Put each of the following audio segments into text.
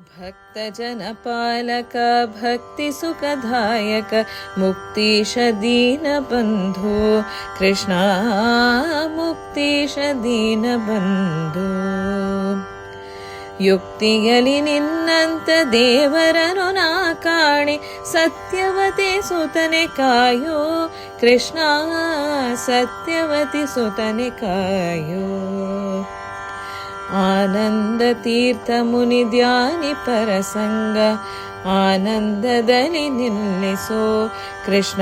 ಭಕ್ತಜನಪಾಲಕ ಭಕ್ತಿ ಸುಖದಾಯಕ ಮುಕ್ತೀಶ ದೀನಬಂಧು ಕೃಷ್ಣ ಮುಕ್ತೀಶ ದೀನಬಂಧು. ಯುಕ್ತಿಯಲಿ ನಿನ್ನಂತ ದೇವರನು ನಾ ಕಾಣೆ ಸತ್ಯವತಿ ಸುತನೆ ಕಾಯೋ ಕೃಷ್ಣ ಸತ್ಯವತಿ ಸುತನೆ ಕಾಯೋ. ಆನಂದ ತೀರ್ಥ ಮುನಿ ಧ್ಯಾನಿ ಪರಸಂಗ ಆನಂದದಲ್ಲಿ ನಿಲ್ಲಿಸೋ ಕೃಷ್ಣ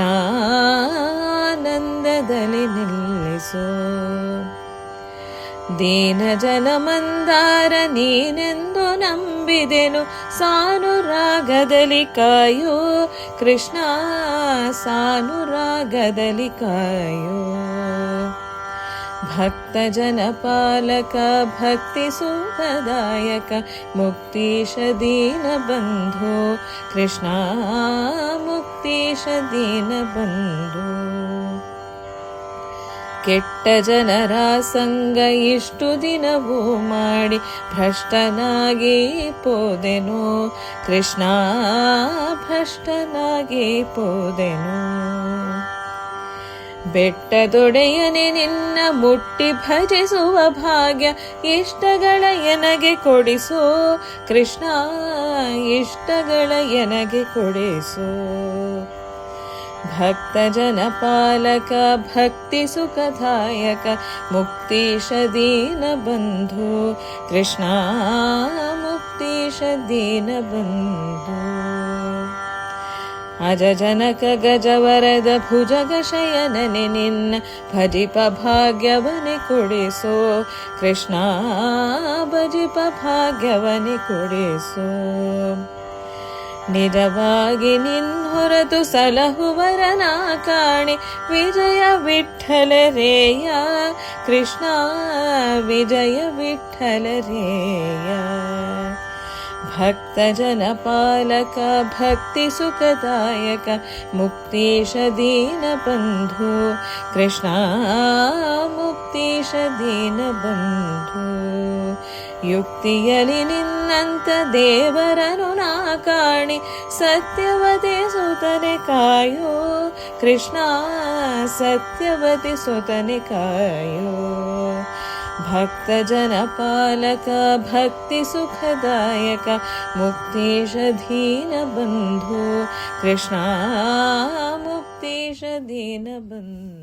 ಆನಂದದಲ್ಲಿ ನಿಲ್ಲಿಸೋ. ದೀನ ಜನ ಮಂದಾರ ನೀನೆಂದು ನಂಬಿದೆನು ಸಾನುರಾಗದಲ್ಲಿ ಕಾಯೋ ಕೃಷ್ಣ ಸಾನುರಾಗದಲ್ಲಿ ಕಾಯೋ. ಭಕ್ತ ಜನಪಾಲಕ ಭಕ್ತಿ ಸುಖದಾಯಕ ಮುಕ್ತೀಶ ದೀನಬಂಧು ಕೃಷ್ಣ ಮುಕ್ತೀಶ ದೀನಬಂಧು. ಕೆಟ್ಟ ಜನರ ಸಂಗ ಇಷ್ಟು ದಿನವೂ ಮಾಡಿ ಭ್ರಷ್ಟನಾಗಿ ಪೋದೆನು ಕೃಷ್ಣ ಭ್ರಷ್ಟನಾಗಿ ಪೋದೆನು. ಬೆಟ್ಟದೊಡೆಯನೆ ನಿನ್ನ ಮುಟ್ಟಿ ಭಜಿಸುವ ಭಾಗ್ಯ ಇಷ್ಟಗಳ ಎನಗೆ ಕೊಡಿಸೋ ಕೃಷ್ಣ ಇಷ್ಟಗಳ ಎನಗೆ ಕೊಡಿಸೋ. ಭಕ್ತ ಜನಪಾಲಕ ಭಕ್ತಿ ಸುಖದಾಯಕ ಮುಕ್ತೀಶ ದೀನಬಂಧು ಕೃಷ್ಣ ಮುಕ್ತೀಶ ದೀನಬಂಧು. ಅಜ ಜನಕ ಗಜವರದ ಭುಜಗ ಶಯನನೆ ನಿನ್ನ ಭಜಿಪ ಭಾಗ್ಯವನೆ ಕೊಡಿಸೋ ಕೃಷ್ಣ ಭಜಿಪ ಭಾಗ್ಯವನೆ ಕೊಡಿಸೋ. ನಿಜವಾಗಿ ನಿನ್ ಹೊರತು ಸಲಹುವರನ ಕಾಣೆ ವಿಜಯ ವಿಠ್ಠಲರೇಯ ಕೃಷ್ಣ ವಿಜಯ ವಿಠ್ಠಲರೇಯ. ಭಕ್ತ ಜನಪಾಲಕ ಭಕ್ತಿ ಸುಖದಾಯಕ ಮುಕ್ತೀಶ ದೀನಬಂಧು ಕೃಷ್ಣ ಮುಕ್ತೀಶ ದೀನಬಂಧು. ಯುಕ್ತಿಯಲಿ ನಿನ್ನಂತ ದೇವರನು ನಾ ಕಾಣಿ ಸತ್ಯವತಿ ಸುತನೆ ಕಾಯೋ ಕೃಷ್ಣ ಸತ್ಯವತಿ ಸುತನೆ ಕಾಯೋ. ಭಕ್ತ ಜನಪಾಲಕ ಭಕ್ತಿ ಸುಖದಾಯಕ ಮುಕ್ತೀಶ ದೀನಬಂಧು ಕೃಷ್ಣ ಮುಕ್ತೀಶ ದೀನಬಂಧು.